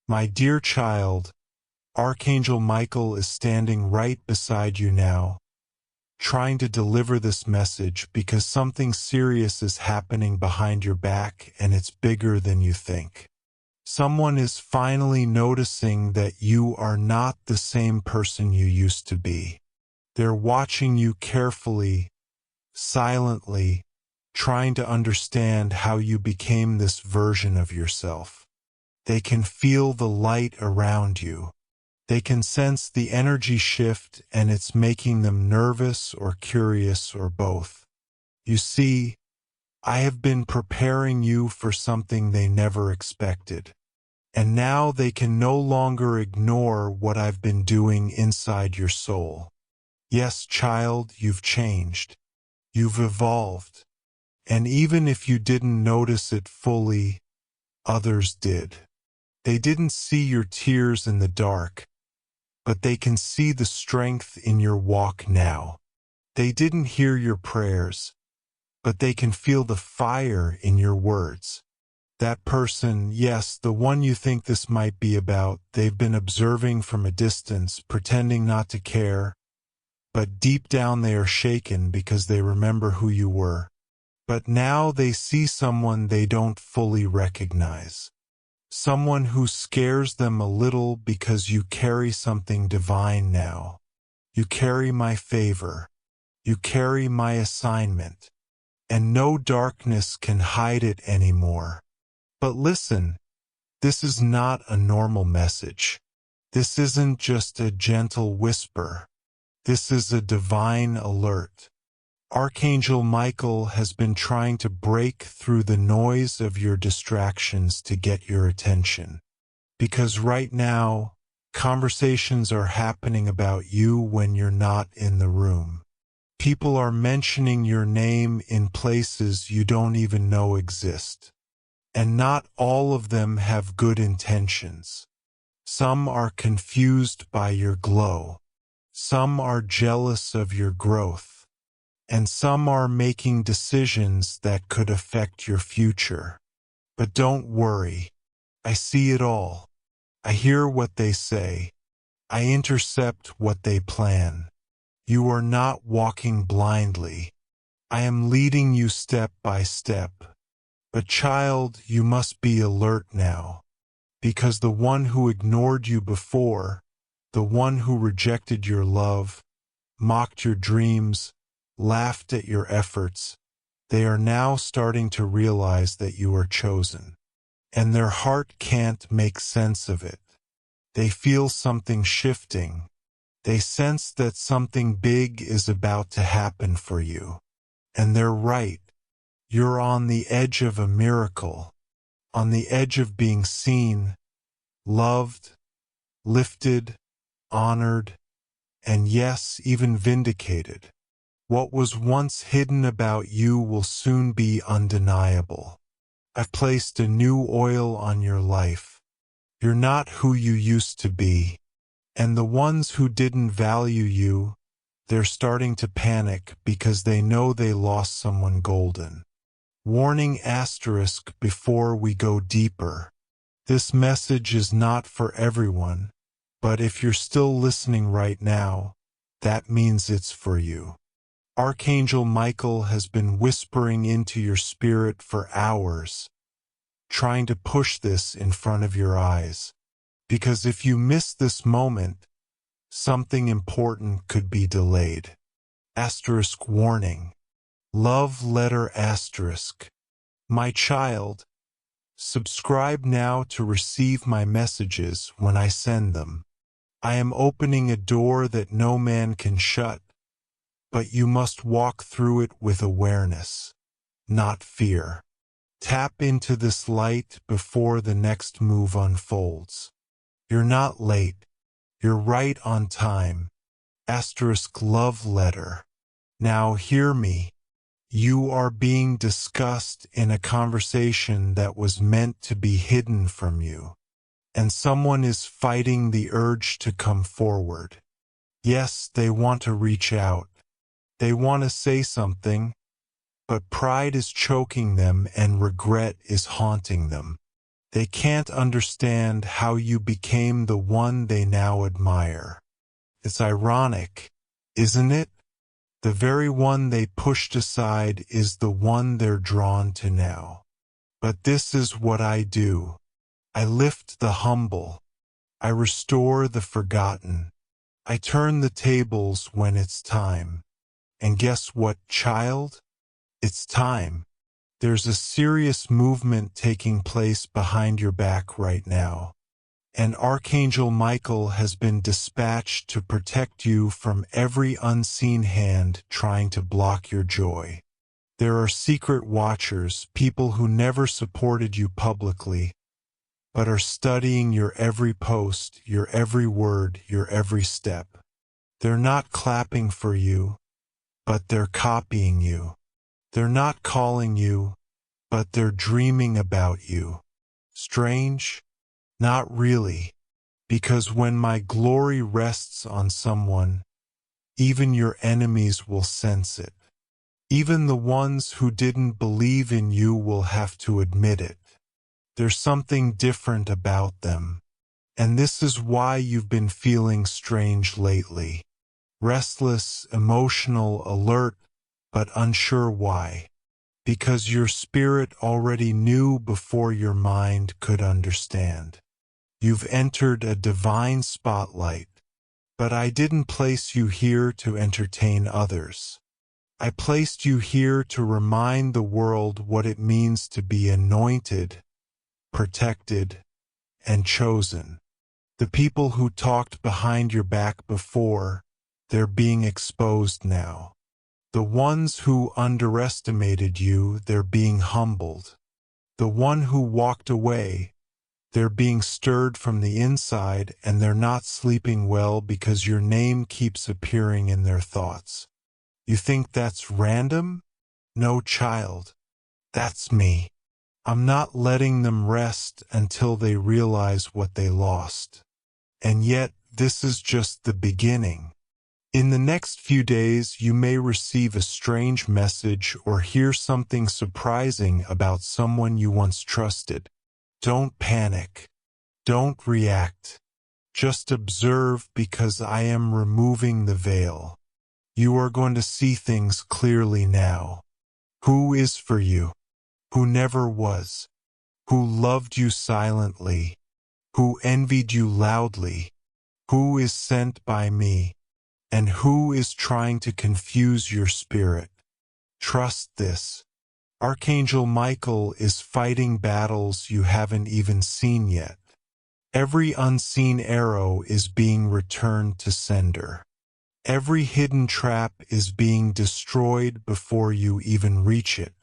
My dear child, Archangel Michael is standing right beside you now, trying to deliver this message because something serious is happening behind your back and it's bigger than you think. Someone is finally noticing that you are not the same person you used to be. They're watching you carefully, silently, trying to understand how you became this version of yourself. They can feel the light around you. They can sense the energy shift, and it's making them nervous or curious or both. You see, I have been preparing you for something they never expected. And now they can no longer ignore what I've been doing inside your soul. Yes, child, you've changed. You've evolved. And even if you didn't notice it fully, others did. They didn't see your tears in the dark, but they can see the strength in your walk now. They didn't hear your prayers, but they can feel the fire in your words. That person, yes, the one you think this might be about, they've been observing from a distance, pretending not to care, but deep down they are shaken because they remember who you were. But now they see someone they don't fully recognize. Someone who scares them a little because you carry something divine now. You carry my favor. You carry my assignment. And no darkness can hide it anymore. But listen, this is not a normal message. This isn't just a gentle whisper. This is a divine alert. Archangel Michael has been trying to break through the noise of your distractions to get your attention. Because right now, conversations are happening about you when you're not in the room. People are mentioning your name in places you don't even know exist. And not all of them have good intentions. Some are confused by your glow. Some are jealous of your growth. And some are making decisions that could affect your future. But don't worry. I see it all. I hear what they say. I intercept what they plan. You are not walking blindly. I am leading you step by step. But child, you must be alert now, because the one who ignored you before, the one who rejected your love, mocked your dreams, laughed at your efforts, they are now starting to realize that you are chosen. And their heart can't make sense of it. They feel something shifting. They sense that something big is about to happen for you. And they're right. You're on the edge of a miracle, on the edge of being seen, loved, lifted, honored, and yes, even vindicated. What was once hidden about you will soon be undeniable. I've placed a new oil on your life. You're not who you used to be. And the ones who didn't value you, they're starting to panic because they know they lost someone golden. Warning asterisk before we go deeper. This message is not for everyone, but if you're still listening right now, that means it's for you. Archangel Michael has been whispering into your spirit for hours, trying to push this in front of your eyes. Because if you miss this moment, something important could be delayed. Asterisk warning. Love letter asterisk. My child, subscribe now to receive my messages when I send them. I am opening a door that no man can shut, but you must walk through it with awareness, not fear. Tap into this light before the next move unfolds. You're not late. You're right on time. Asterisk love letter. Now hear me. You are being discussed in a conversation that was meant to be hidden from you. And someone is fighting the urge to come forward. Yes, they want to reach out. They want to say something, but pride is choking them and regret is haunting them. They can't understand how you became the one they now admire. It's ironic, isn't it? The very one they pushed aside is the one they're drawn to now. But this is what I do. I lift the humble. I restore the forgotten. I turn the tables when it's time. And guess what, child? It's time. There's a serious movement taking place behind your back right now. And Archangel Michael has been dispatched to protect you from every unseen hand trying to block your joy. There are secret watchers, people who never supported you publicly, but are studying your every post, your every word, your every step. They're not clapping for you, but they're copying you. They're not calling you, but they're dreaming about you. Strange? Not really, because when my glory rests on someone, even your enemies will sense it. Even the ones who didn't believe in you will have to admit it. There's something different about them. And this is why you've been feeling strange lately. Restless, emotional, alert, but unsure why. Because your spirit already knew before your mind could understand. You've entered a divine spotlight, but I didn't place you here to entertain others. I placed you here to remind the world what it means to be anointed, protected, and chosen. The people who talked behind your back before, they're being exposed now. The ones who underestimated you, they're being humbled. The one who walked away, they're being stirred from the inside, and they're not sleeping well because your name keeps appearing in their thoughts. You think that's random? No, child. That's me. I'm not letting them rest until they realize what they lost. And yet, this is just the beginning. In the next few days, you may receive a strange message or hear something surprising about someone you once trusted. Don't panic. Don't react. Just observe, because I am removing the veil. You are going to see things clearly now. Who is for you? Who never was? Who loved you silently? Who envied you loudly? Who is sent by me? And who is trying to confuse your spirit? Trust this. Archangel Michael is fighting battles you haven't even seen yet. Every unseen arrow is being returned to sender. Every hidden trap is being destroyed before you even reach it.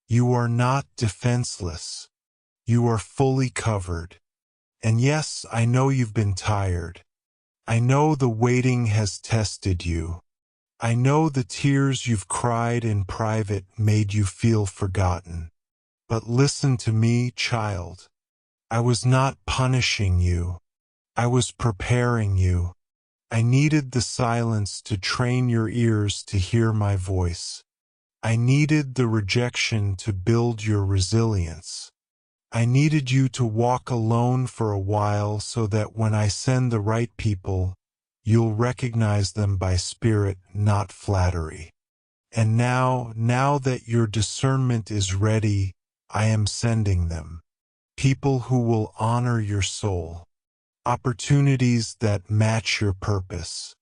You are not defenseless. You are fully covered. And yes, I know you've been tired. I know the waiting has tested you. I know the tears you've cried in private made you feel forgotten. But listen to me, child. I was not punishing you. I was preparing you. I needed the silence to train your ears to hear my voice. I needed the rejection to build your resilience. I needed you to walk alone for a while so that when I send the right people, you'll recognize them by spirit, not flattery. And now that your discernment is ready, I am sending them. People who will honor your soul. Opportunities that match your purpose.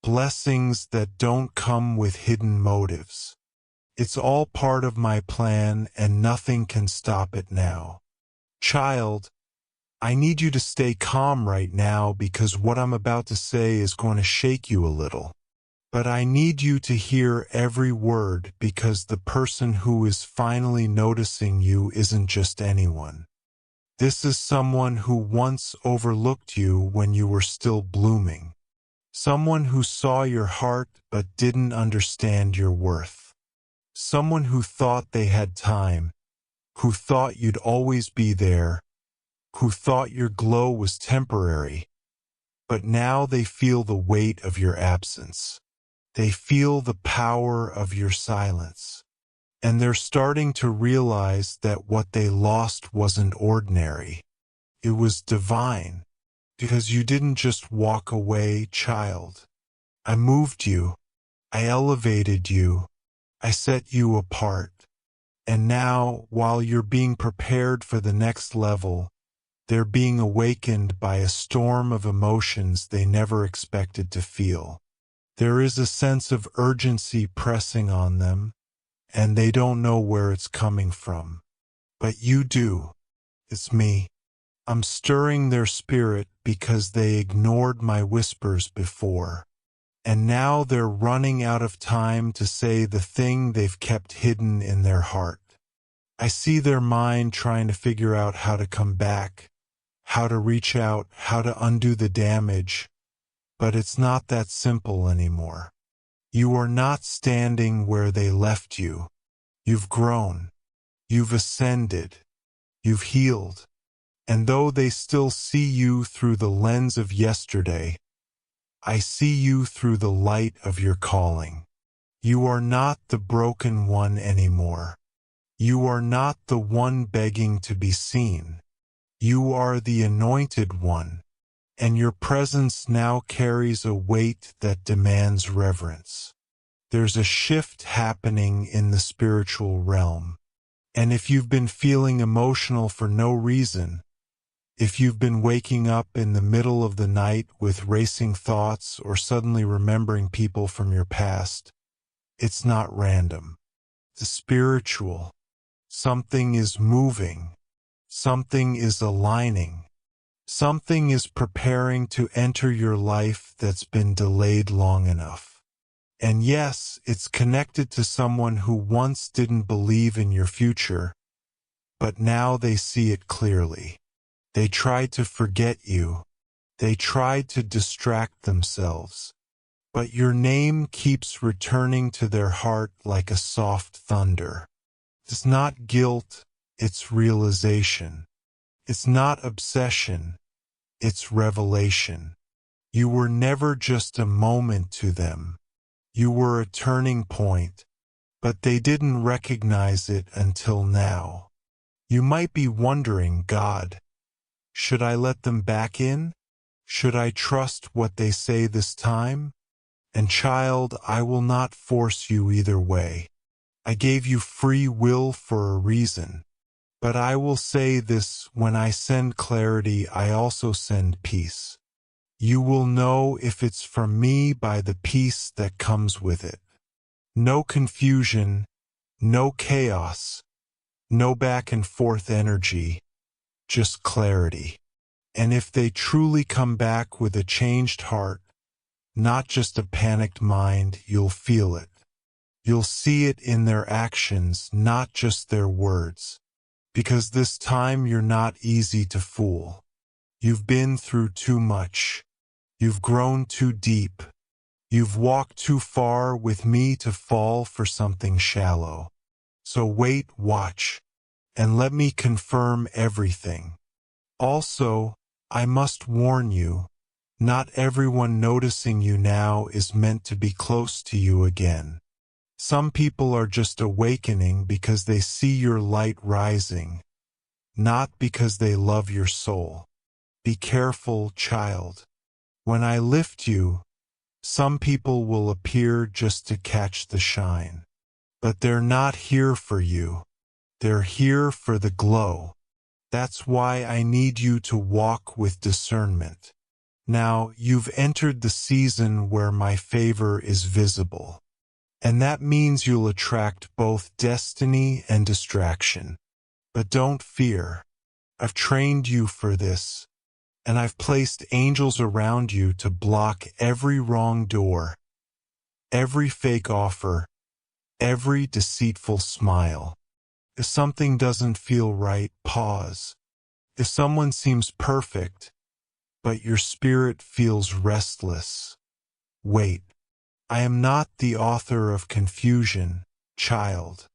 Blessings that don't come with hidden motives. It's all part of my plan, and nothing can stop it now. Child, I need you to stay calm right now, because what I'm about to say is going to shake you a little. But I need you to hear every word, because the person who is finally noticing you isn't just anyone. This is someone who once overlooked you when you were still blooming. Someone who saw your heart but didn't understand your worth. Someone who thought they had time, who thought you'd always be there, who thought your glow was temporary. But now they feel the weight of your absence. They feel the power of your silence. And they're starting to realize that what they lost wasn't ordinary. It was divine. Because you didn't just walk away, child. I moved you. I elevated you. I set you apart. And now, while you're being prepared for the next level, they're being awakened by a storm of emotions they never expected to feel. There is a sense of urgency pressing on them, and they don't know where it's coming from. But you do. It's me. I'm stirring their spirit because they ignored my whispers before. And now they're running out of time to say the thing they've kept hidden in their heart. I see their mind trying to figure out how to come back, how to reach out, how to undo the damage. But it's not that simple anymore. You are not standing where they left you. You've grown. You've ascended. You've healed. And though they still see you through the lens of yesterday, I see you through the light of your calling. You are not the broken one anymore. You are not the one begging to be seen. You are the anointed one, and your presence now carries a weight that demands reverence. There's a shift happening in the spiritual realm. And if you've been feeling emotional for no reason, if you've been waking up in the middle of the night with racing thoughts or suddenly remembering people from your past, it's not random. It's spiritual. Something is moving. Something is aligning. Something is preparing to enter your life that's been delayed long enough. And yes, it's connected to someone who once didn't believe in your future, but now they see it clearly. They tried to forget you. They tried to distract themselves. But your name keeps returning to their heart like a soft thunder. It's not guilt, it's realization. It's not obsession, it's revelation. You were never just a moment to them. You were a turning point, but they didn't recognize it until now. You might be wondering, God, should I let them back in? Should I trust what they say this time? And child, I will not force you either way. I gave you free will for a reason. But I will say this, when I send clarity, I also send peace. You will know if it's from me by the peace that comes with it. No confusion, no chaos, no back and forth energy. Just clarity. And if they truly come back with a changed heart, not just a panicked mind, you'll feel it. You'll see it in their actions, not just their words. Because this time you're not easy to fool. You've been through too much. You've grown too deep. You've walked too far with me to fall for something shallow. So wait, watch, and let me confirm everything. Also, I must warn you, not everyone noticing you now is meant to be close to you again. Some people are just awakening because they see your light rising, not because they love your soul. Be careful, child. When I lift you, some people will appear just to catch the shine. But they're not here for you. They're here for the glow. That's why I need you to walk with discernment. Now, you've entered the season where my favor is visible. And that means you'll attract both destiny and distraction. But don't fear. I've trained you for this. And I've placed angels around you to block every wrong door, every fake offer, every deceitful smile. If something doesn't feel right, pause. If someone seems perfect, but your spirit feels restless, wait. I am not the author of confusion, child.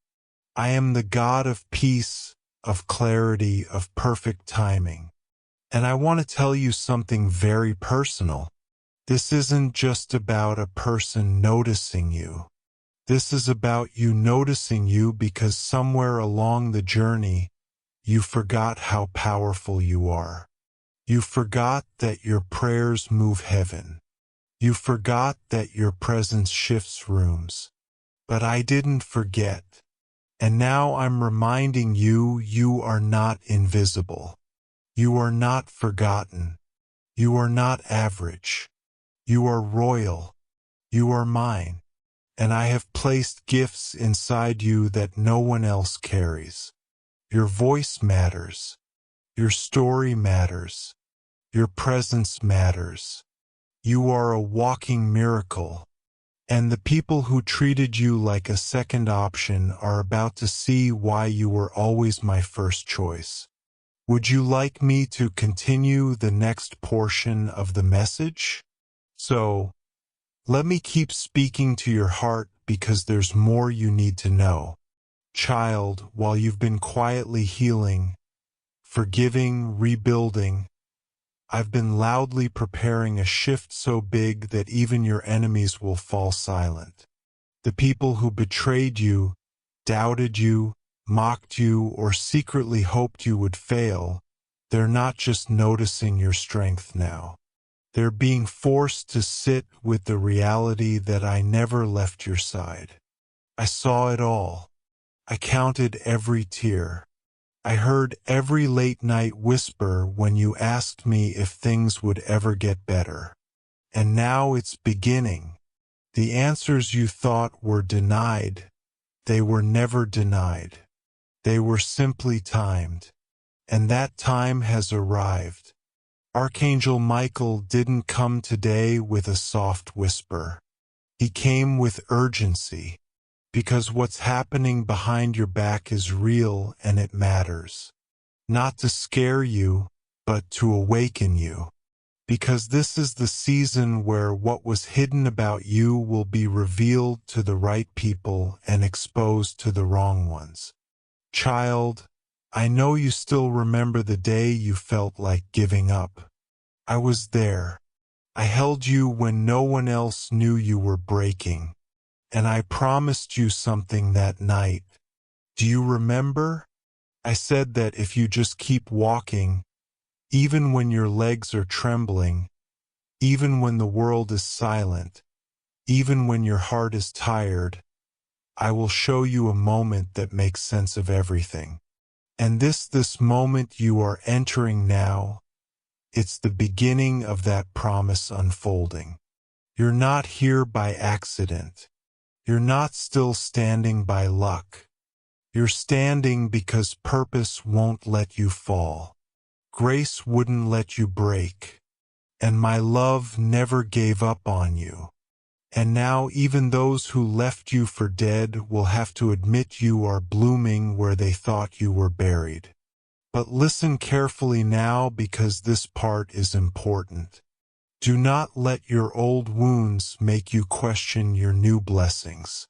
I am the God of peace, of clarity, of perfect timing. And I want to tell you something very personal. This isn't just about a person noticing you. This is about you noticing you because somewhere along the journey, you forgot how powerful you are. You forgot that your prayers move heaven. You forgot that your presence shifts rooms. But I didn't forget. And now I'm reminding you, you are not invisible. You are not forgotten. You are not average. You are royal. You are mine. And I have placed gifts inside you that no one else carries. Your voice matters. Your story matters. Your presence matters. You are a walking miracle. And the people who treated you like a second option are about to see why you were always my first choice. Would you like me to continue the next portion of the message? So, let me keep speaking to your heart because there's more you need to know. Child, while you've been quietly healing, forgiving, rebuilding, I've been loudly preparing a shift so big that even your enemies will fall silent. The people who betrayed you, doubted you, mocked you, or secretly hoped you would fail, they're not just noticing your strength now. They're being forced to sit with the reality that I never left your side. I saw it all. I counted every tear. I heard every late-night whisper when you asked me if things would ever get better. And now it's beginning. The answers you thought were denied, they were never denied. They were simply timed. And that time has arrived. Archangel Michael didn't come today with a soft whisper. He came with urgency. Because what's happening behind your back is real and it matters. Not to scare you, but to awaken you. Because this is the season where what was hidden about you will be revealed to the right people and exposed to the wrong ones. Child, I know you still remember the day you felt like giving up. I was there. I held you when no one else knew you were breaking. And I promised you something that night. Do you remember? I said that if you just keep walking, even when your legs are trembling, even when the world is silent, even when your heart is tired, I will show you a moment that makes sense of everything. And this moment you are entering now, it's the beginning of that promise unfolding. You're not here by accident. You're not still standing by luck. You're standing because purpose won't let you fall. Grace wouldn't let you break. And my love never gave up on you. And now even those who left you for dead will have to admit you are blooming where they thought you were buried. But listen carefully now because this part is important. Do not let your old wounds make you question your new blessings.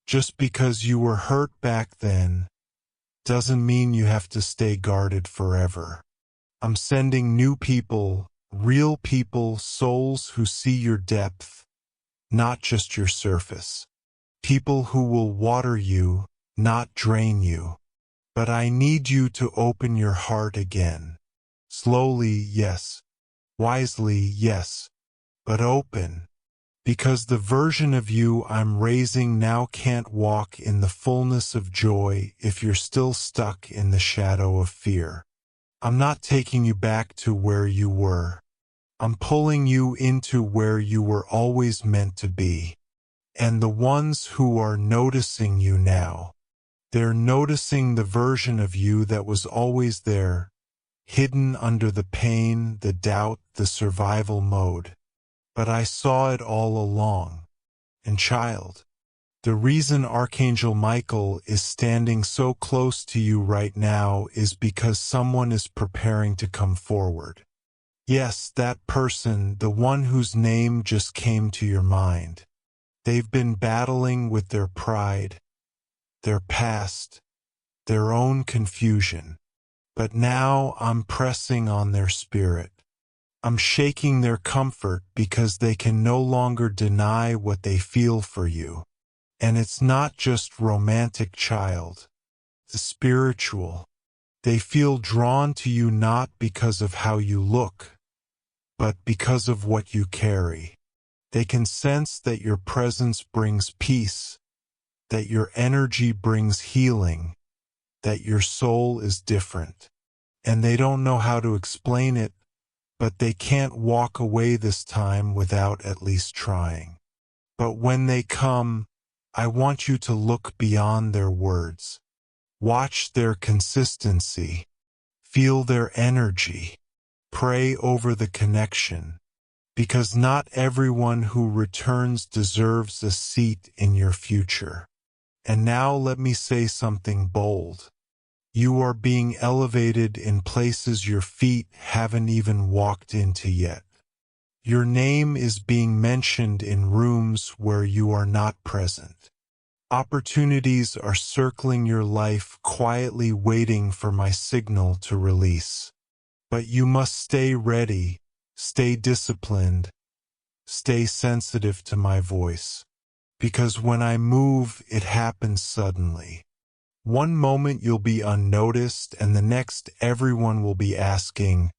Just because you were hurt back then doesn't mean you have to stay guarded forever. I'm sending new people, real people, souls who see your depth, not just your surface. People who will water you, not drain you. But I need you to open your heart again. Slowly, yes. Wisely, yes. But open. Because the version of you I'm raising now can't walk in the fullness of joy if you're still stuck in the shadow of fear. I'm not taking you back to where you were. I'm pulling you into where you were always meant to be. And the ones who are noticing you now, they're noticing the version of you that was always there, hidden under the pain, the doubt, the survival mode. But I saw it all along. And child, the reason Archangel Michael is standing so close to you right now is because someone is preparing to come forward. Yes, that person, the one whose name just came to your mind. They've been battling with their pride, their past, their own confusion. But now I'm pressing on their spirit. I'm shaking their comfort because they can no longer deny what they feel for you. And it's not just romantic, child. The spiritual. They feel drawn to you not because of how you look, but because of what you carry. They can sense that your presence brings peace, that your energy brings healing, that your soul is different. And they don't know how to explain it, but they can't walk away this time without at least trying. But when they come, I want you to look beyond their words. Watch their consistency. Feel their energy. Pray over the connection. Because not everyone who returns deserves a seat in your future. And now let me say something bold. You are being elevated in places your feet haven't even walked into yet. Your name is being mentioned in rooms where you are not present. Opportunities are circling your life, quietly waiting for my signal to release. But you must stay ready, stay disciplined, stay sensitive to my voice. Because when I move, it happens suddenly. One moment you'll be unnoticed, and the next everyone will be asking,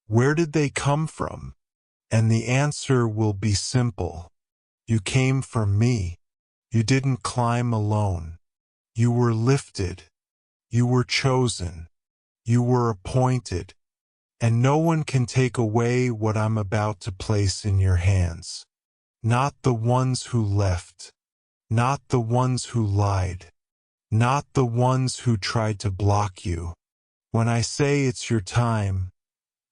where did they come from? And the answer will be simple. You came from me. You didn't climb alone. You were lifted. You were chosen. You were appointed. And no one can take away what I'm about to place in your hands. Not the ones who left. Not the ones who lied. Not the ones who tried to block you. When I say it's your time,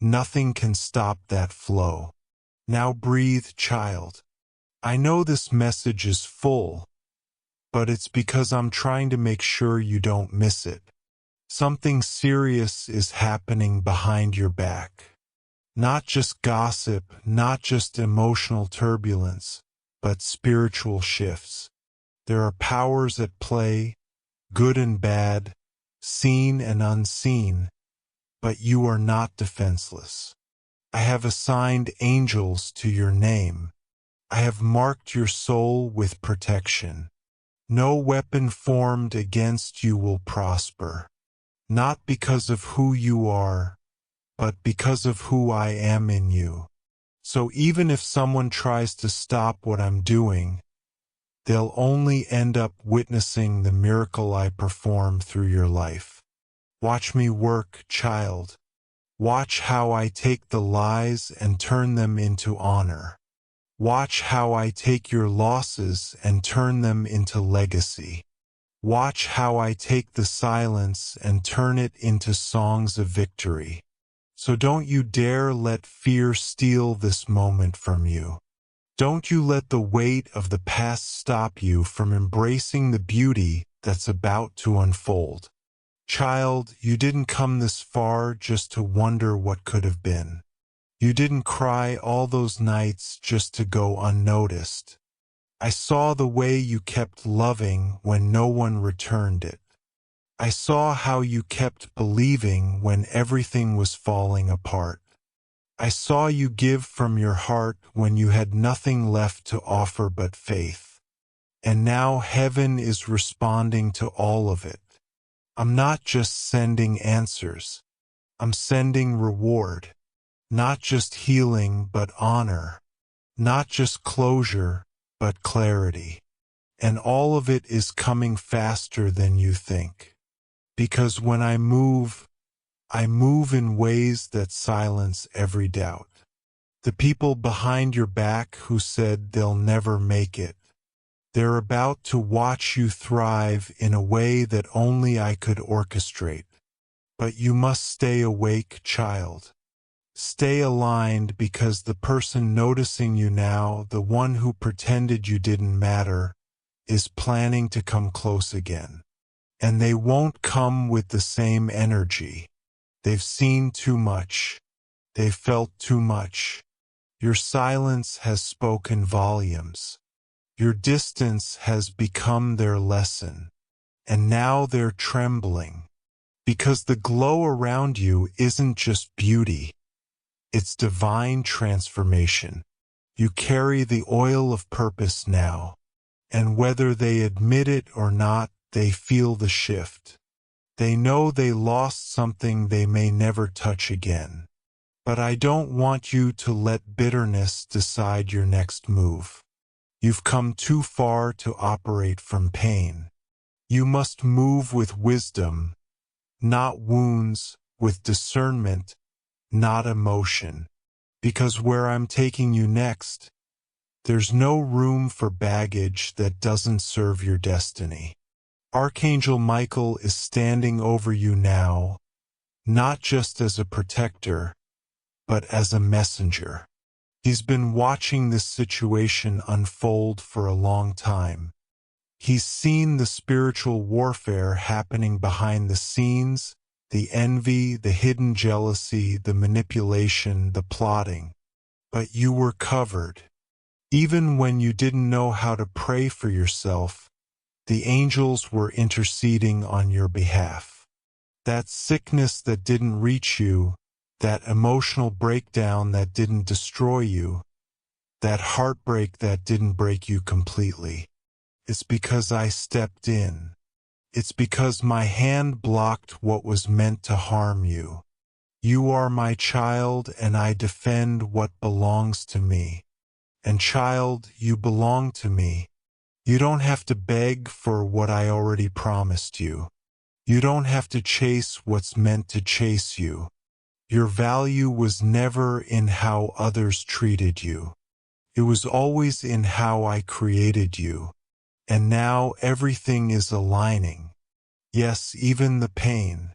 nothing can stop that flow. Now breathe, child. I know this message is full, but it's because I'm trying to make sure you don't miss it. Something serious is happening behind your back. Not just gossip, not just emotional turbulence, but spiritual shifts. There are powers at play, good and bad, seen and unseen, but you are not defenseless. I have assigned angels to your name. I have marked your soul with protection. No weapon formed against you will prosper. Not because of who you are, but because of who I am in you. So even if someone tries to stop what I'm doing, they'll only end up witnessing the miracle I perform through your life. Watch me work, child. Watch how I take the lies and turn them into honor. Watch how I take your losses and turn them into legacy. Watch how I take the silence and turn it into songs of victory. So don't you dare let fear steal this moment from you. Don't you let the weight of the past stop you from embracing the beauty that's about to unfold. Child, you didn't come this far just to wonder what could have been. You didn't cry all those nights just to go unnoticed. I saw the way you kept loving when no one returned it. I saw how you kept believing when everything was falling apart. I saw you give from your heart when you had nothing left to offer but faith. And now heaven is responding to all of it. I'm not just sending answers. I'm sending reward. Not just healing, but honor. Not just closure, but clarity. And all of it is coming faster than you think. Because when I move in ways that silence every doubt. The people behind your back who said they'll never make it. They're about to watch you thrive in a way that only I could orchestrate. But you must stay awake, child. Stay aligned, because the person noticing you now, the one who pretended you didn't matter, is planning to come close again. And they won't come with the same energy. They've seen too much. They've felt too much. Your silence has spoken volumes. Your distance has become their lesson. And now they're trembling. Because the glow around you isn't just beauty. It's divine transformation. You carry the oil of purpose now. And whether they admit it or not, they feel the shift. They know they lost something they may never touch again. But I don't want you to let bitterness decide your next move. You've come too far to operate from pain. You must move with wisdom, not wounds, with discernment, not emotion. Because where I'm taking you next, there's no room for baggage that doesn't serve your destiny. Archangel Michael is standing over you now, not just as a protector, but as a messenger. He's been watching this situation unfold for a long time. He's seen the spiritual warfare happening behind the scenes, the envy, the hidden jealousy, the manipulation, the plotting. But you were covered. Even when you didn't know how to pray for yourself, the angels were interceding on your behalf. That sickness that didn't reach you, that emotional breakdown that didn't destroy you, that heartbreak that didn't break you completely. It's because I stepped in. It's because my hand blocked what was meant to harm you. You are my child, and I defend what belongs to me. And child, you belong to me. You don't have to beg for what I already promised you. You don't have to chase what's meant to chase you. Your value was never in how others treated you. It was always in how I created you. And now everything is aligning. Yes, even the pain.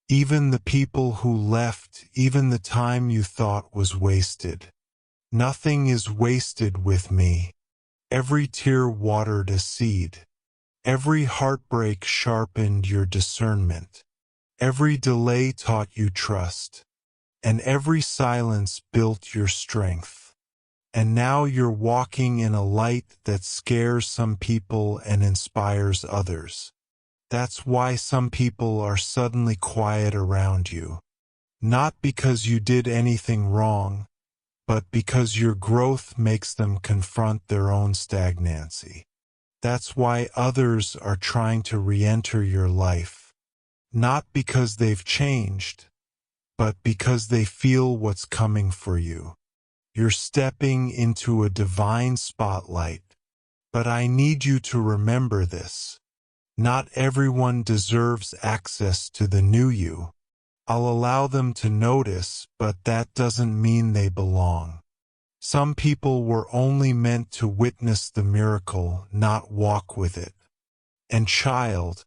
Even the people who left, even the time you thought was wasted. Nothing is wasted with me. Every tear watered a seed. Every heartbreak sharpened your discernment. Every delay taught you trust. And every silence built your strength. And now you're walking in a light that scares some people and inspires others. That's why some people are suddenly quiet around you. Not because you did anything wrong, but because your growth makes them confront their own stagnancy. That's why others are trying to re-enter your life. Not because they've changed, but because they feel what's coming for you. You're stepping into a divine spotlight. But I need you to remember this. Not everyone deserves access to the new you. I'll allow them to notice, but that doesn't mean they belong. Some people were only meant to witness the miracle, not walk with it. And child,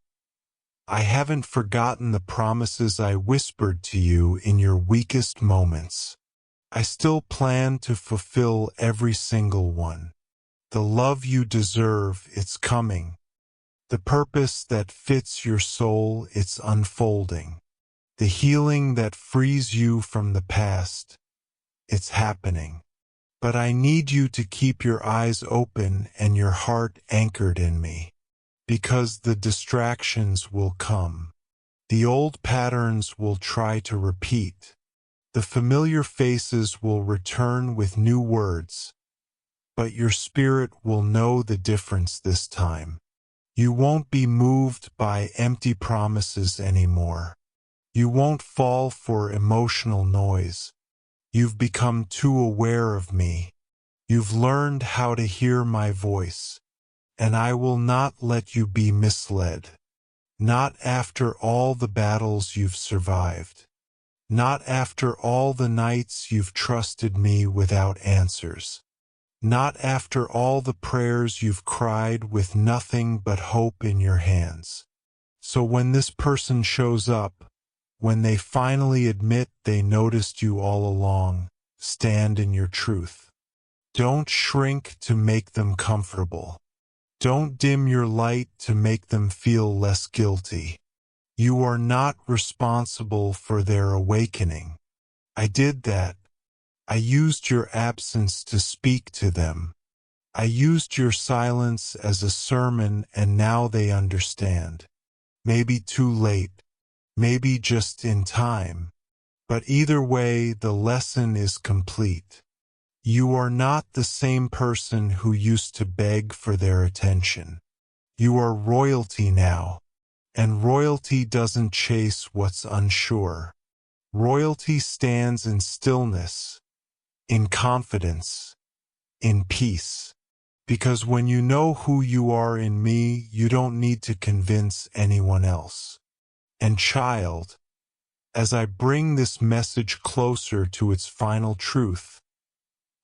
I haven't forgotten the promises I whispered to you in your weakest moments. I still plan to fulfill every single one. The love you deserve, it's coming. The purpose that fits your soul, it's unfolding. The healing that frees you from the past, it's happening. But I need you to keep your eyes open and your heart anchored in me. Because the distractions will come. The old patterns will try to repeat. The familiar faces will return with new words. But your spirit will know the difference this time. You won't be moved by empty promises anymore. You won't fall for emotional noise. You've become too aware of me. You've learned how to hear my voice. And I will not let you be misled. Not after all the battles you've survived. Not after all the nights you've trusted me without answers. Not after all the prayers you've cried with nothing but hope in your hands. So when this person shows up, when they finally admit they noticed you all along, stand in your truth. Don't shrink to make them comfortable. Don't dim your light to make them feel less guilty. You are not responsible for their awakening. I did that. I used your absence to speak to them. I used your silence as a sermon, and now they understand. Maybe too late. Maybe just in time. But either way, the lesson is complete. You are not the same person who used to beg for their attention. You are royalty now, and royalty doesn't chase what's unsure. Royalty stands in stillness, in confidence, in peace. Because when you know who you are in me, you don't need to convince anyone else. And child, as I bring this message closer to its final truth,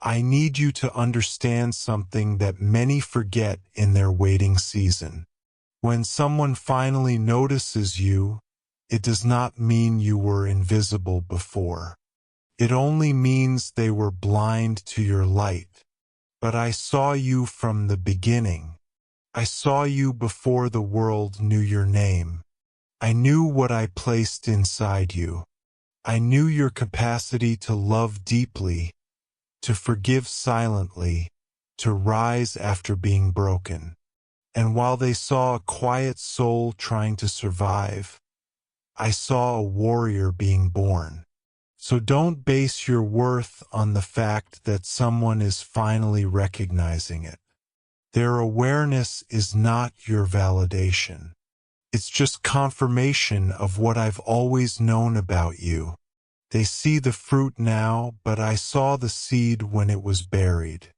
I need you to understand something that many forget in their waiting season. When someone finally notices you, it does not mean you were invisible before. It only means they were blind to your light. But I saw you from the beginning. I saw you before the world knew your name. I knew what I placed inside you. I knew your capacity to love deeply, to forgive silently, to rise after being broken. And while they saw a quiet soul trying to survive, I saw a warrior being born. So don't base your worth on the fact that someone is finally recognizing it. Their awareness is not your validation. It's just confirmation of what I've always known about you. They see the fruit now, but I saw the seed when it was buried.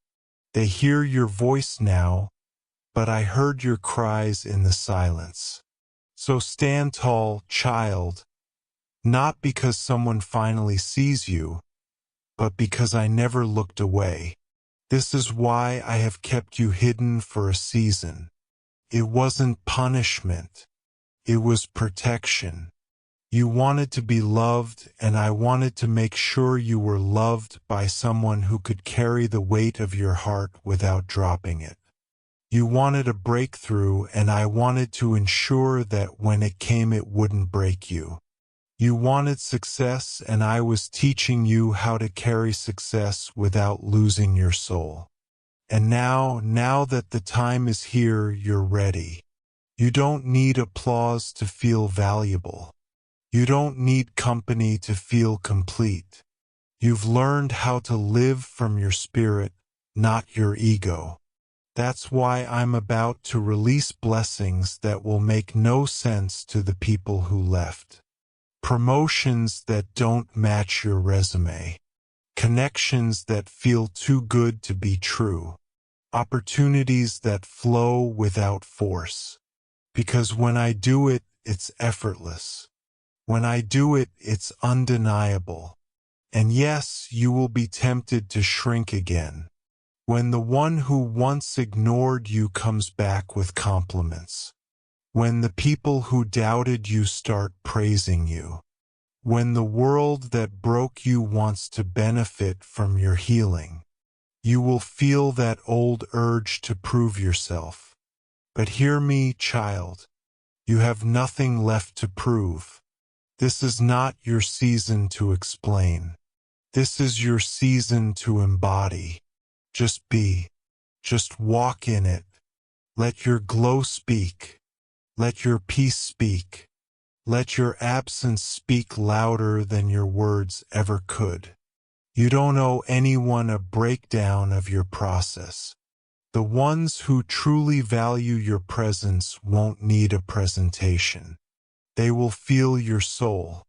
They hear your voice now, but I heard your cries in the silence. So stand tall, child, not because someone finally sees you, but because I never looked away. This is why I have kept you hidden for a season. It wasn't punishment. It was protection. You wanted to be loved, and I wanted to make sure you were loved by someone who could carry the weight of your heart without dropping it. You wanted a breakthrough, and I wanted to ensure that when it came it wouldn't break you. You wanted success, and I was teaching you how to carry success without losing your soul. And now that the time is here, you're ready. You don't need applause to feel valuable. You don't need company to feel complete. You've learned how to live from your spirit, not your ego. That's why I'm about to release blessings that will make no sense to the people who left. Promotions that don't match your resume. Connections that feel too good to be true. Opportunities that flow without force. Because when I do it, it's effortless. When I do it, it's undeniable. And yes, you will be tempted to shrink again. When the one who once ignored you comes back with compliments. When the people who doubted you start praising you. When the world that broke you wants to benefit from your healing. You will feel that old urge to prove yourself. But hear me, child. You have nothing left to prove. This is not your season to explain. This is your season to embody. Just be. Just walk in it. Let your glow speak. Let your peace speak. Let your absence speak louder than your words ever could. You don't owe anyone a breakdown of your process. The ones who truly value your presence won't need a presentation. They will feel your soul.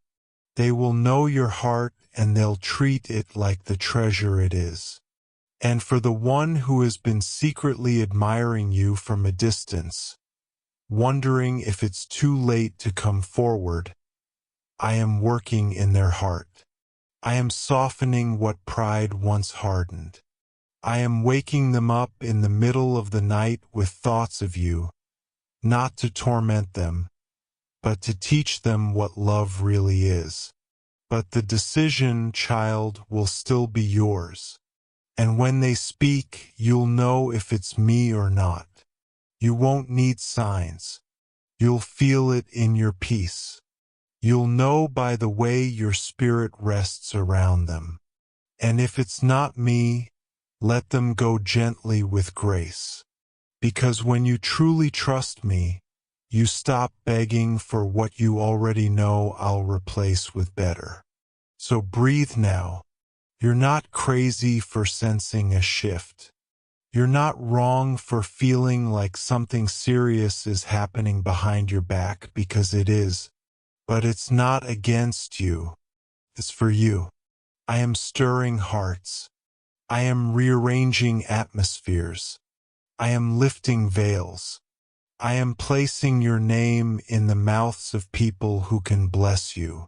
They will know your heart, and they'll treat it like the treasure it is. And for the one who has been secretly admiring you from a distance, wondering if it's too late to come forward, I am working in their heart. I am softening what pride once hardened. I am waking them up in the middle of the night with thoughts of you, not to torment them, but to teach them what love really is. But the decision, child, will still be yours. And when they speak, you'll know if it's me or not. You won't need signs. You'll feel it in your peace. You'll know by the way your spirit rests around them. And if it's not me, let them go gently with grace. Because when you truly trust me, you stop begging for what you already know I'll replace with better. So breathe now. You're not crazy for sensing a shift. You're not wrong for feeling like something serious is happening behind your back, because it is. But it's not against you. It's for you. I am stirring hearts. I am rearranging atmospheres. I am lifting veils. I am placing your name in the mouths of people who can bless you.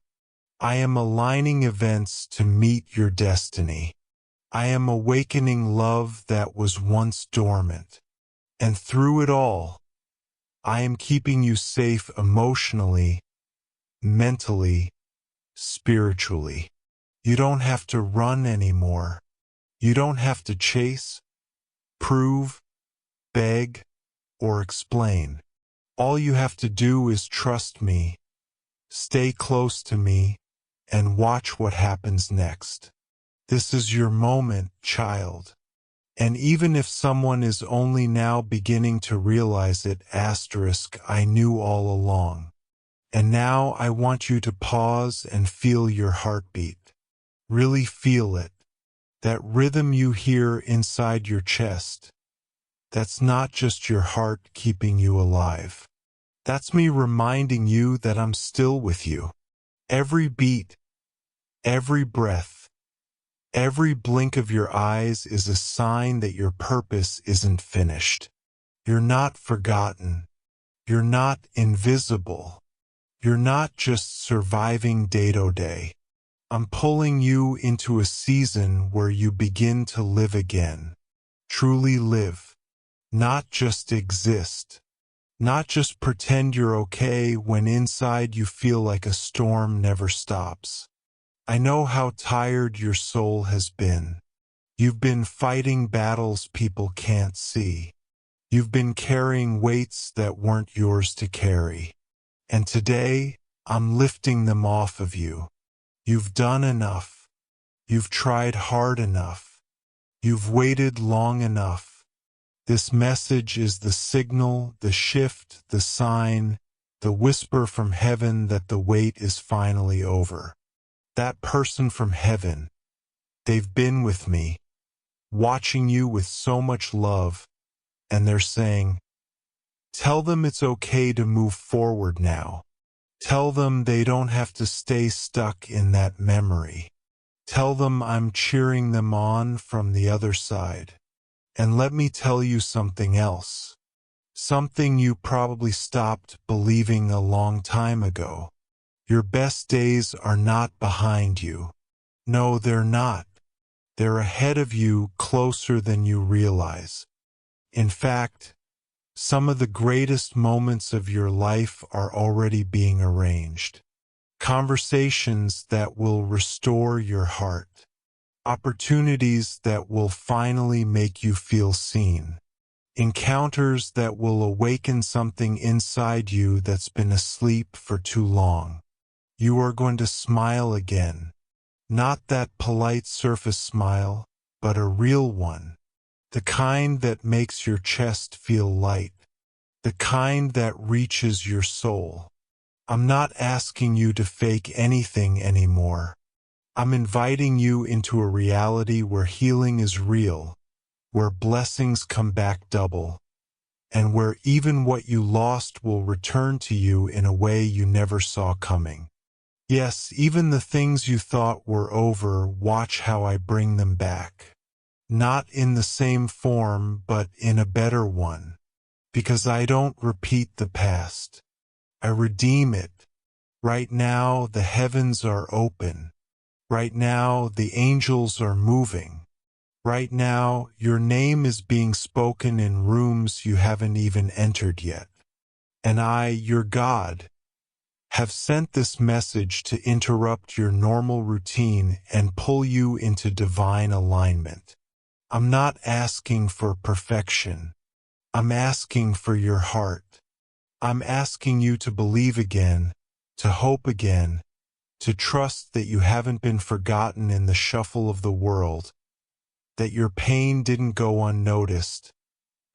I am aligning events to meet your destiny. I am awakening love that was once dormant. And through it all, I am keeping you safe emotionally, mentally, spiritually. You don't have to run anymore. You don't have to chase, prove, beg, or explain. All you have to do is trust me, stay close to me, and watch what happens next. This is your moment, child. And even if someone is only now beginning to realize it, I knew all along. And now I want you to pause and feel your heartbeat. Really feel it. That rhythm you hear inside your chest. That's not just your heart keeping you alive. That's me reminding you that I'm still with you. Every beat, every breath, every blink of your eyes is a sign that your purpose isn't finished. You're not forgotten. You're not invisible. You're not just surviving day to day. I'm pulling you into a season where you begin to live again. Truly live. Not just exist. Not just pretend you're okay when inside you feel like a storm never stops. I know how tired your soul has been. You've been fighting battles people can't see. You've been carrying weights that weren't yours to carry. And today, I'm lifting them off of you. You've done enough. You've tried hard enough. You've waited long enough. This message is the signal, the shift, the sign, the whisper from heaven that the wait is finally over. That person from heaven, they've been with me, watching you with so much love, and they're saying, tell them it's okay to move forward now. Tell them they don't have to stay stuck in that memory. Tell them I'm cheering them on from the other side. And let me tell you something else. Something you probably stopped believing a long time ago. Your best days are not behind you. No, they're not. They're ahead of you, closer than you realize. In fact, some of the greatest moments of your life are already being arranged. Conversations that will restore your heart. Opportunities that will finally make you feel seen. Encounters that will awaken something inside you that's been asleep for too long. You are going to smile again. Not that polite surface smile, but a real one. The kind that makes your chest feel light. The kind that reaches your soul. I'm not asking you to fake anything anymore. I'm inviting you into a reality where healing is real, where blessings come back double, and where even what you lost will return to you in a way you never saw coming. Yes, even the things you thought were over, watch how I bring them back. Not in the same form, but in a better one. Because I don't repeat the past. I redeem it. Right now, the heavens are open. Right now, the angels are moving. Right now, your name is being spoken in rooms you haven't even entered yet. And I, your God, have sent this message to interrupt your normal routine and pull you into divine alignment. I'm not asking for perfection. I'm asking for your heart. I'm asking you to believe again, to hope again, to trust that you haven't been forgotten in the shuffle of the world, that your pain didn't go unnoticed,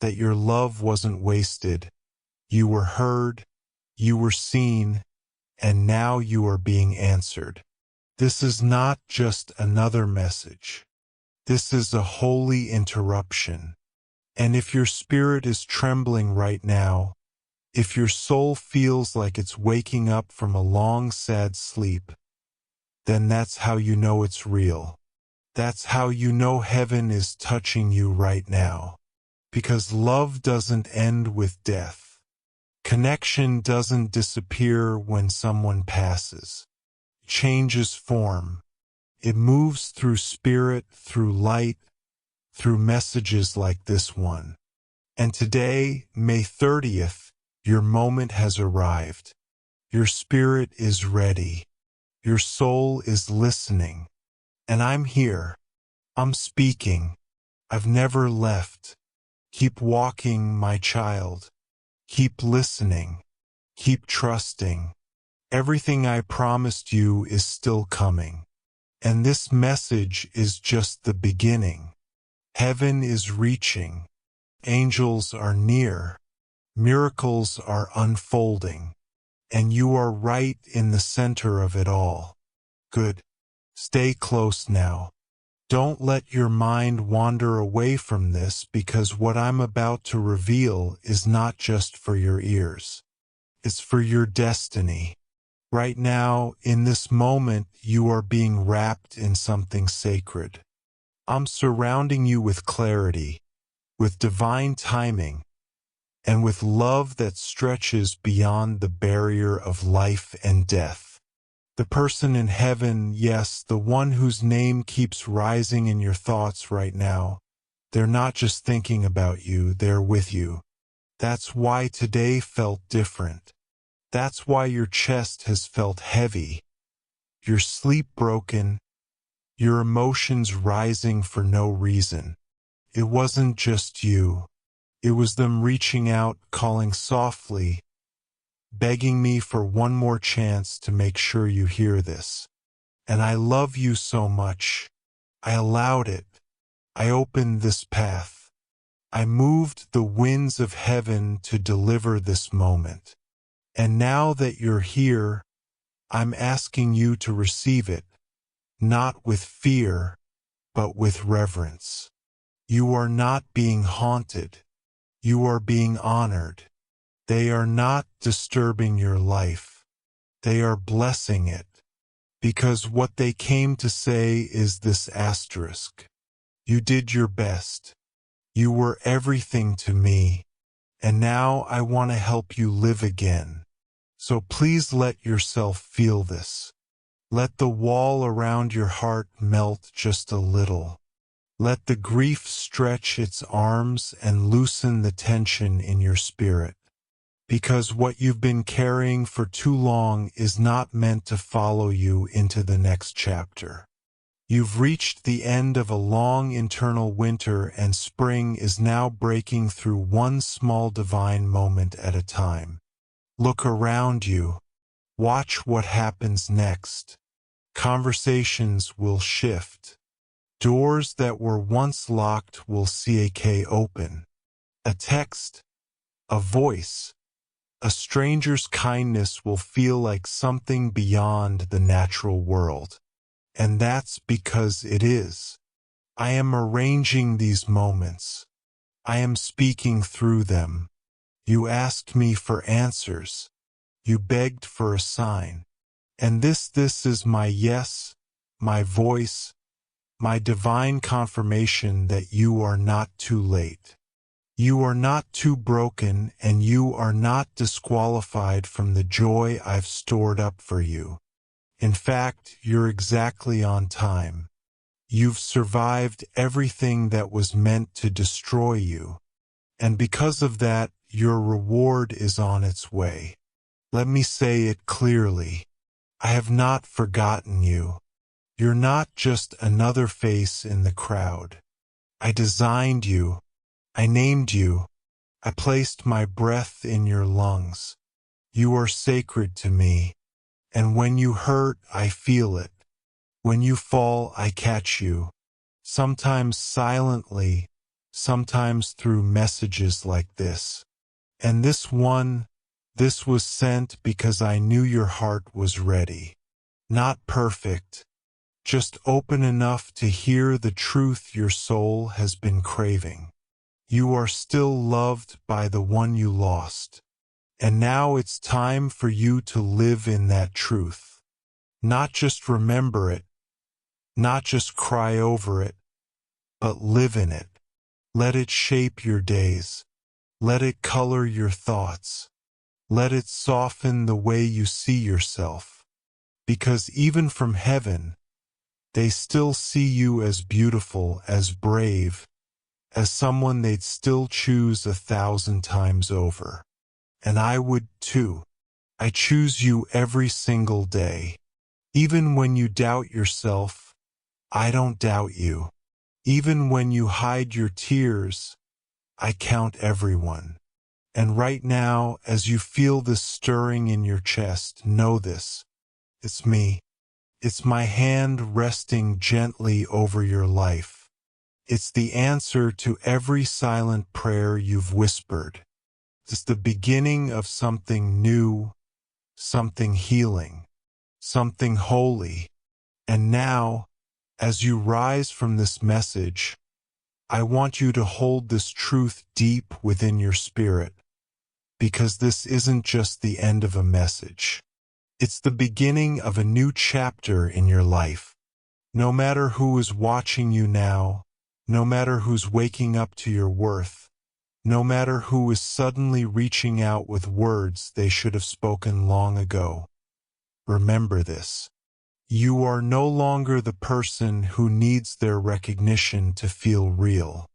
that your love wasn't wasted. You were heard, you were seen, and now you are being answered. This is not just another message. This is a holy interruption. And if your spirit is trembling right now, if your soul feels like it's waking up from a long, sad sleep, then that's how you know it's real. That's how you know heaven is touching you right now. Because love doesn't end with death. Connection doesn't disappear when someone passes. It changes form. It moves through spirit, through light, through messages like this one. And today, May 30th, your moment has arrived. Your spirit is ready. Your soul is listening. And I'm here. I'm speaking. I've never left. Keep walking, my child. Keep listening. Keep trusting. Everything I promised you is still coming. And this message is just the beginning. Heaven is reaching. Angels are near. Miracles are unfolding. And you are right in the center of it all. Good. Stay close now. Don't let your mind wander away from this, because what I'm about to reveal is not just for your ears. It's for your destiny. Right now, in this moment, you are being wrapped in something sacred. I'm surrounding you with clarity, with divine timing, and with love that stretches beyond the barrier of life and death. The person in heaven, yes, the one whose name keeps rising in your thoughts right now, they're not just thinking about you, they're with you. That's why today felt different. That's why your chest has felt heavy, your sleep broken, your emotions rising for no reason. It wasn't just you. It was them reaching out, calling softly, begging me for one more chance to make sure you hear this. And I love you so much. I allowed it. I opened this path. I moved the winds of heaven to deliver this moment. And now that you're here, I'm asking you to receive it, not with fear, but with reverence. You are not being haunted. You are being honored. They are not disturbing your life. They are blessing it. Because what they came to say is this asterisk. You did your best. You were everything to me. And now I want to help you live again. So please let yourself feel this. Let the wall around your heart melt just a little. Let the grief stretch its arms and loosen the tension in your spirit. Because what you've been carrying for too long is not meant to follow you into the next chapter. You've reached the end of a long internal winter, and spring is now breaking through one small divine moment at a time. Look around you. Watch what happens next. Conversations will shift. Doors that were once locked will CAK open. A text, a voice, a stranger's kindness will feel like something beyond the natural world. And that's because it is. I am arranging these moments. I am speaking through them. You asked me for answers. You begged for a sign. And this is my yes, my voice, my divine confirmation that you are not too late. You are not too broken, and you are not disqualified from the joy I've stored up for you. In fact, you're exactly on time. You've survived everything that was meant to destroy you. And because of that, your reward is on its way. Let me say it clearly. I have not forgotten you. You're not just another face in the crowd. I designed you. I named you. I placed my breath in your lungs. You are sacred to me. And when you hurt, I feel it. When you fall, I catch you. Sometimes silently, sometimes through messages like this. And this was sent because I knew your heart was ready. Not perfect, just open enough to hear the truth your soul has been craving. You are still loved by the one you lost. And now it's time for you to live in that truth. Not just remember it, not just cry over it, but live in it. Let it shape your days. Let it color your thoughts. Let it soften the way you see yourself. Because even from heaven, they still see you as beautiful, as brave, as someone they'd still choose 1,000 times over. And I would too. I choose you every single day. Even when you doubt yourself, I don't doubt you. Even when you hide your tears, I count everyone. And right now, as you feel this stirring in your chest, know this. It's me. It's my hand resting gently over your life. It's the answer to every silent prayer you've whispered. It's the beginning of something new, something healing, something holy. And now, as you rise from this message, I want you to hold this truth deep within your spirit, because this isn't just the end of a message. It's the beginning of a new chapter in your life. No matter who is watching you now, no matter who's waking up to your worth, no matter who is suddenly reaching out with words they should have spoken long ago, remember this. You are no longer the person who needs their recognition to feel real.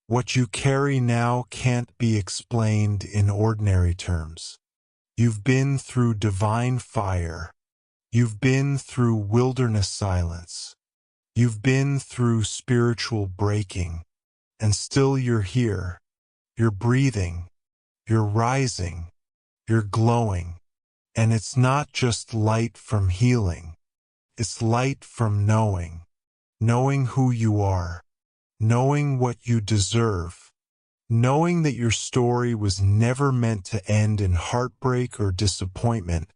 What you carry now can't be explained in ordinary terms. You've been through divine fire. You've been through wilderness silence. You've been through spiritual breaking. And still you're here. You're breathing. You're rising. You're glowing. And it's not just light from healing. It's light from knowing. Knowing who you are. Knowing what you deserve. Knowing that your story was never meant to end in heartbreak or disappointment,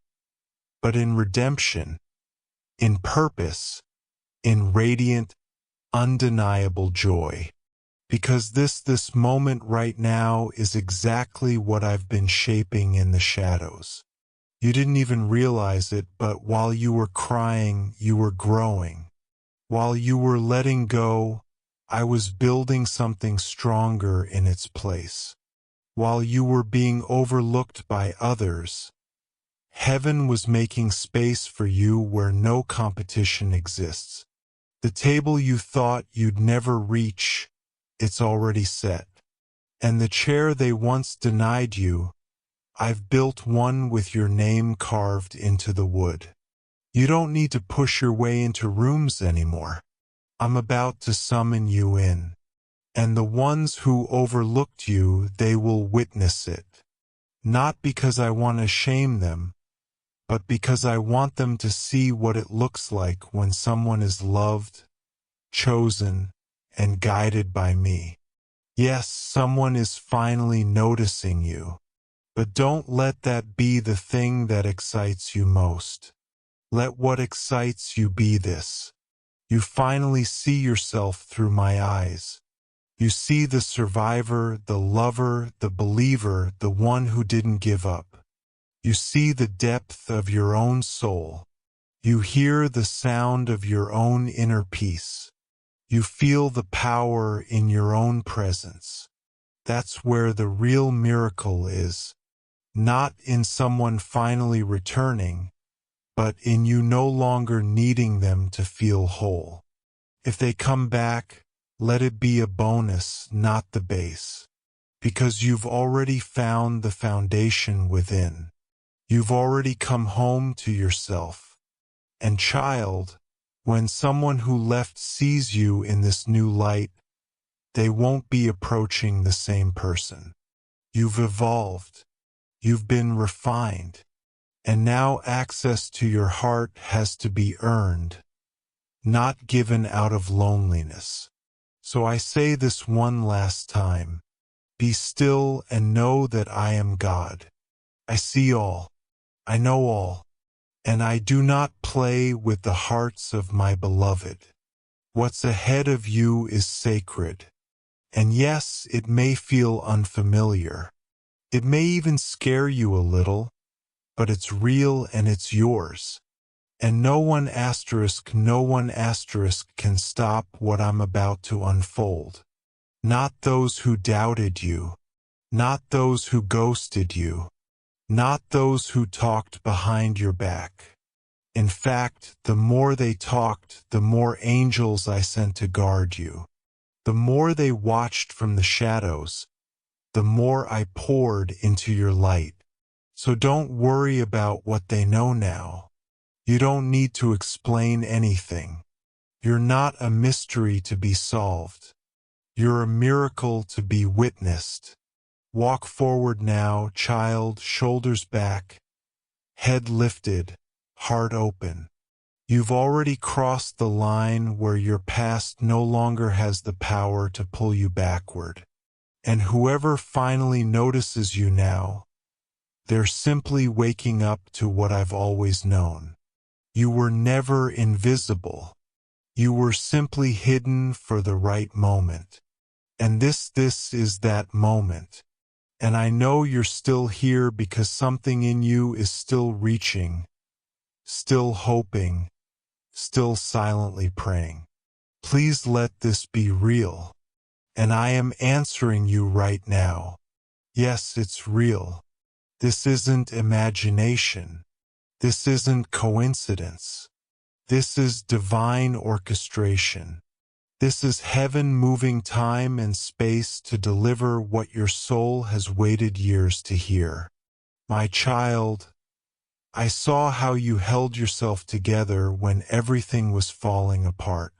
but in redemption, in purpose, in radiant, undeniable joy. Because this moment right now is exactly what I've been shaping in the shadows. You didn't even realize it, but while you were crying, you were growing. While you were letting go, I was building something stronger in its place. While you were being overlooked by others, heaven was making space for you where no competition exists. The table you thought you'd never reach, it's already set. And the chair they once denied you, I've built one with your name carved into the wood. You don't need to push your way into rooms anymore. I'm about to summon you in. And the ones who overlooked you, they will witness it. Not because I want to shame them, but because I want them to see what it looks like when someone is loved, chosen, and guided by me. Yes, someone is finally noticing you. But don't let that be the thing that excites you most. Let what excites you be this. You finally see yourself through my eyes. You see the survivor, the lover, the believer, the one who didn't give up. You see the depth of your own soul. You hear the sound of your own inner peace. You feel the power in your own presence. That's where the real miracle is. Not in someone finally returning, but in you no longer needing them to feel whole. If they come back, let it be a bonus, not the base. Because you've already found the foundation within. You've already come home to yourself. And child, when someone who left sees you in this new light, they won't be approaching the same person. You've evolved. You've been refined. And now access to your heart has to be earned, not given out of loneliness. So I say this one last time. Be still and know that I am God. I see all. I know all. and I do not play with the hearts of my beloved. What's ahead of you is sacred, and yes, it may feel unfamiliar. It may even scare you a little, but it's real and it's yours. And no one asterisk can stop what I'm about to unfold. Not those who doubted you, not those who ghosted you, not those who talked behind your back. In fact, the more they talked, the more angels I sent to guard you. The more they watched from the shadows, the more I poured into your light. So don't worry about what they know now. You don't need to explain anything. You're not a mystery to be solved. You're a miracle to be witnessed. Walk forward now, child, shoulders back, head lifted, heart open. You've already crossed the line where your past no longer has the power to pull you backward. And whoever finally notices you now, they're simply waking up to what I've always known. You were never invisible. You were simply hidden for the right moment. And this is that moment. And I know you're still here because something in you is still reaching, still hoping, still silently praying. Please let this be real. And I am answering you right now. Yes, it's real. This isn't imagination. This isn't coincidence. This is divine orchestration. This is heaven moving time and space to deliver what your soul has waited years to hear. My child, I saw how you held yourself together when everything was falling apart.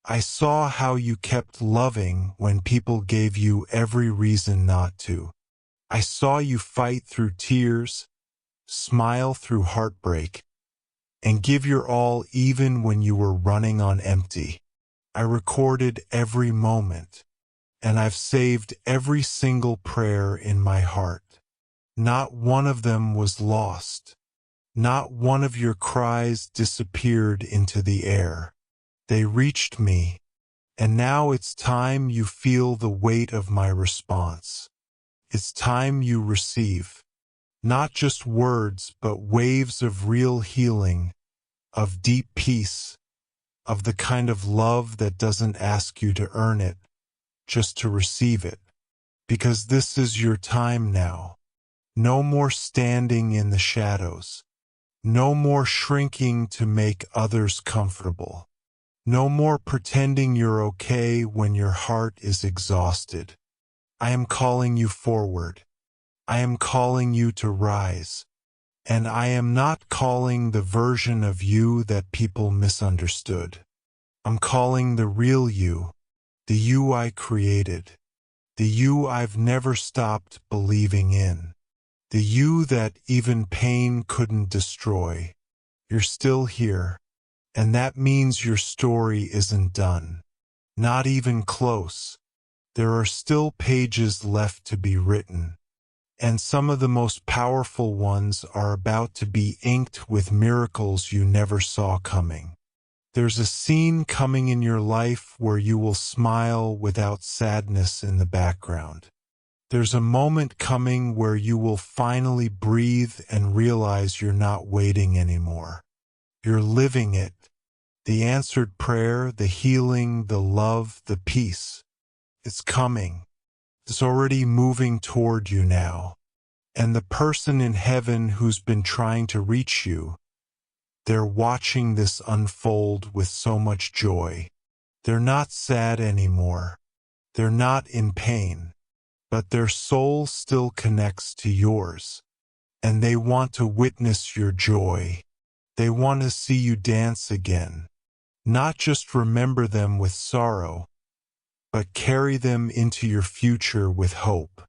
I saw how you kept loving when people gave you every reason not to. I saw you fight through tears, smile through heartbreak, and give your all even when you were running on empty. I recorded every moment, and I've saved every single prayer in my heart. Not one of them was lost. Not one of your cries disappeared into the air. They reached me, and now it's time you feel the weight of my response. It's time you receive, not just words, but waves of real healing, of deep peace, of the kind of love that doesn't ask you to earn it, just to receive it. Because this is your time now. No more standing in the shadows. No more shrinking to make others comfortable. No more pretending you're okay when your heart is exhausted. I am calling you forward. I am calling you to rise. And I am not calling the version of you that people misunderstood. I'm calling the real you, the you I created, the you I've never stopped believing in, the you that even pain couldn't destroy. You're still here, and that means your story isn't done. Not even close. There are still pages left to be written. And some of the most powerful ones are about to be inked with miracles you never saw coming. There's a scene coming in your life where you will smile without sadness in the background. There's a moment coming where you will finally breathe and realize you're not waiting anymore. You're living it. The answered prayer, the healing, the love, the peace. It's coming. It's already moving toward you now. And the person in heaven who's been trying to reach you, they're watching this unfold with so much joy. They're not sad anymore. They're not in pain. But their soul still connects to yours. And they want to witness your joy. They want to see you dance again. Not just remember them with sorrow, but carry them into your future with hope.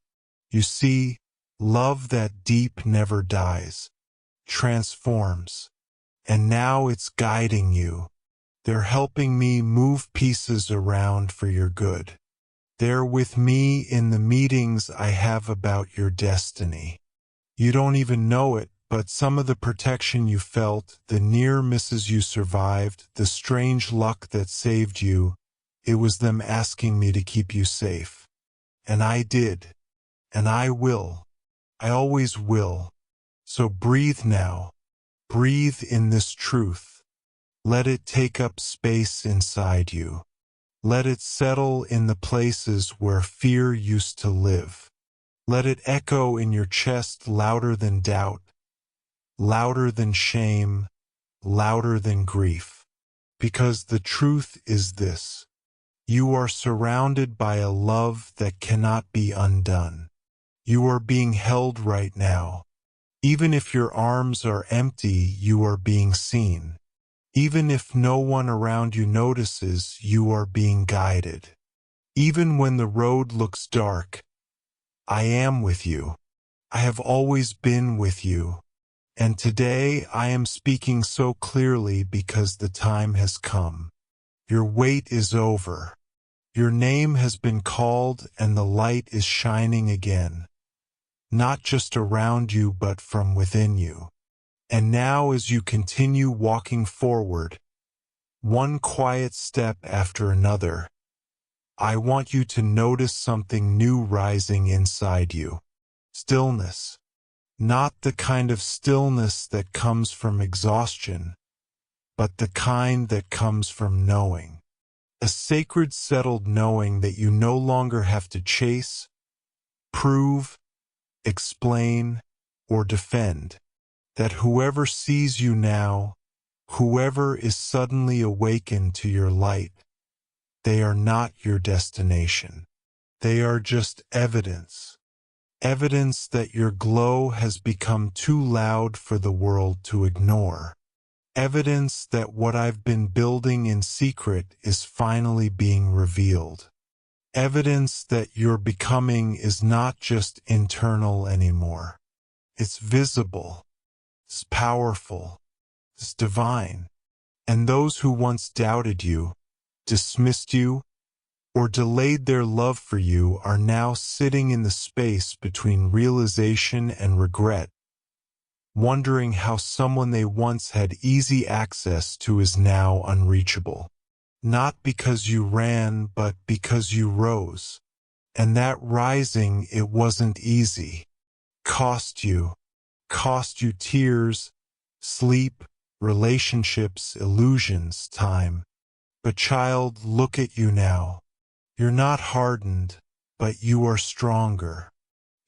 You see, love that deep never dies, transforms, and now it's guiding you. They're helping me move pieces around for your good. They're with me in the meetings I have about your destiny. You don't even know it, But some of the protection you felt, the near misses you survived, the strange luck that saved you, it was them asking me to keep you safe. And I did. And I will. I always will. So breathe now. Breathe in this truth. Let it take up space inside you. Let it settle in the places where fear used to live. Let it echo in your chest louder than doubt, louder than shame, louder than grief. Because the truth is this: you are surrounded by a love that cannot be undone. You are being held right now. Even if your arms are empty, you are being seen. Even if no one around you notices, you are being guided. Even when the road looks dark, I am with you. I have always been with you. And today I am speaking so clearly because the time has come. Your wait is over. Your name has been called and the light is shining again. Not just around you but from within you. And now as you continue walking forward, one quiet step after another, I want you to notice something new rising inside you. Stillness. Not the kind of stillness that comes from exhaustion, but the kind that comes from knowing. A sacred settled knowing that you no longer have to chase, prove, explain, or defend. That whoever sees you now, whoever is suddenly awakened to your light, they are not your destination. They are just evidence. Evidence that your glow has become too loud for the world to ignore. Evidence that what I've been building in secret is finally being revealed. Evidence that your becoming is not just internal anymore. It's visible. It's powerful. It's divine. And those who once doubted you, dismissed you, or delayed their love for you are now sitting in the space between realization and regret, wondering how someone they once had easy access to is now unreachable. Not because you ran, but because you rose. And that rising, it wasn't easy. Cost you tears, sleep, relationships, illusions, time. But child, look at you now. You're not hardened, but you are stronger.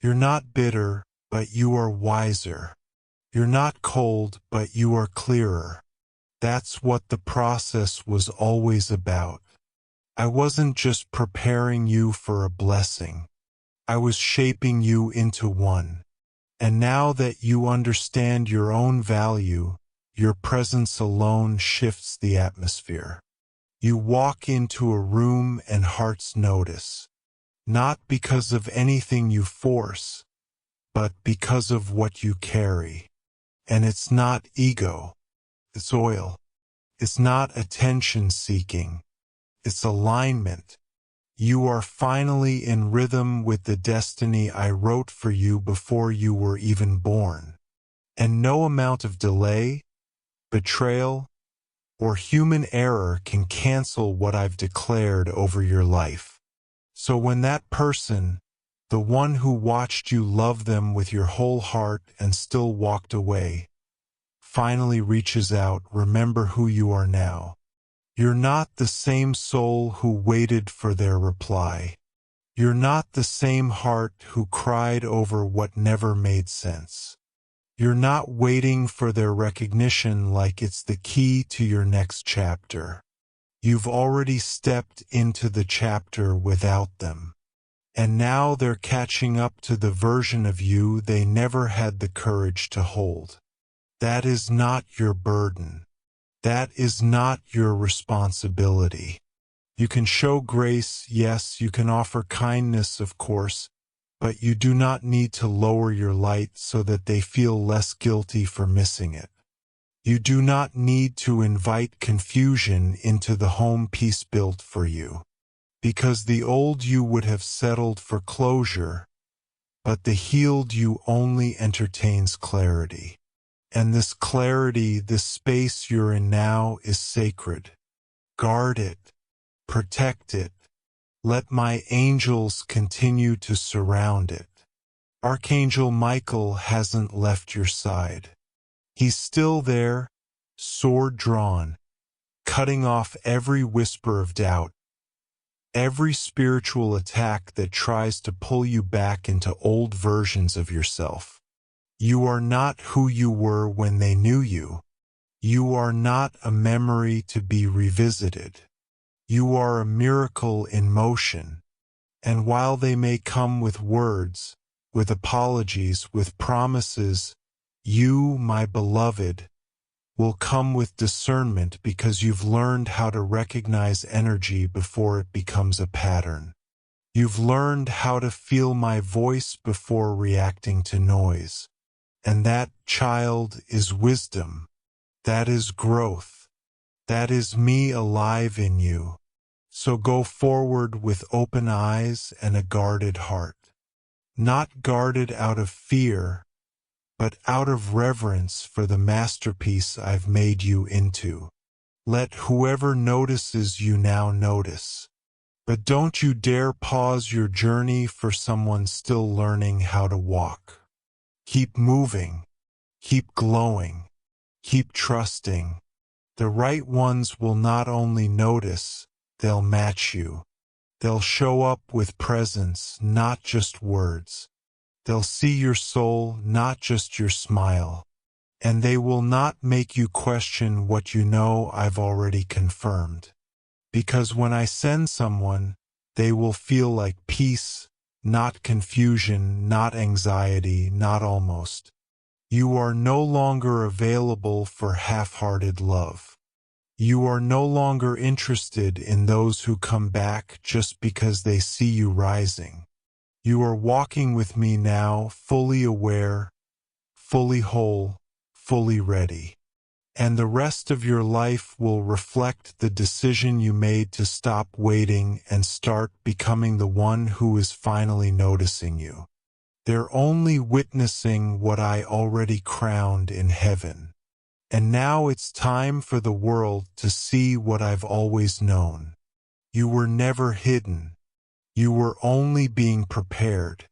You're not bitter, but you are wiser. You're not cold, but you are clearer. That's what the process was always about. I wasn't just preparing you for a blessing. I was shaping you into one. And now that you understand your own value, your presence alone shifts the atmosphere. You walk into a room and hearts notice, not because of anything you force, but because of what you carry. And it's not ego, it's oil. It's not attention seeking, it's alignment. You are finally in rhythm with the destiny I wrote for you before you were even born. And no amount of delay, betrayal, or human error can cancel what I've declared over your life. So when that person, the one who watched you love them with your whole heart and still walked away, finally reaches out, remember who you are now. You're not the same soul who waited for their reply. You're not the same heart who cried over what never made sense. You're not waiting for their recognition like it's the key to your next chapter. You've already stepped into the chapter without them. And now they're catching up to the version of you they never had the courage to hold. That is not your burden. That is not your responsibility. You can show grace, yes, you can offer kindness, of course, but you do not need to lower your light so that they feel less guilty for missing it. You do not need to invite confusion into the home peace built for you, because the old you would have settled for closure, but the healed you only entertains clarity. And this clarity, this space you're in now is sacred. Guard it. Protect it. Let my angels continue to surround it. Archangel Michael hasn't left your side. He's still there, sword drawn, cutting off every whisper of doubt, every spiritual attack that tries to pull you back into old versions of yourself. You are not who you were when they knew you. You are not a memory to be revisited. You are a miracle in motion. And while they may come with words, with apologies, with promises, you, my beloved, will come with discernment because you've learned how to recognize energy before it becomes a pattern. You've learned how to feel my voice before reacting to noise. And that, child, is wisdom. That is growth. That is me alive in you. So go forward with open eyes and a guarded heart. Not guarded out of fear, but out of reverence for the masterpiece I've made you into. Let whoever notices you now notice. But don't you dare pause your journey for someone still learning how to walk. Keep moving. Keep glowing. Keep trusting. The right ones will not only notice, they'll match you. They'll show up with presence, not just words. They'll see your soul, not just your smile. And they will not make you question what you know I've already confirmed. Because when I send someone, they will feel like peace, not confusion, not anxiety, not almost. You are no longer available for half-hearted love. You are no longer interested in those who come back just because they see you rising. You are walking with me now, fully aware, fully whole, fully ready. And the rest of your life will reflect the decision you made to stop waiting and start becoming the one who is finally noticing you. They're only witnessing what I already crowned in heaven. And now it's time for the world to see what I've always known. You were never hidden. You were only being prepared.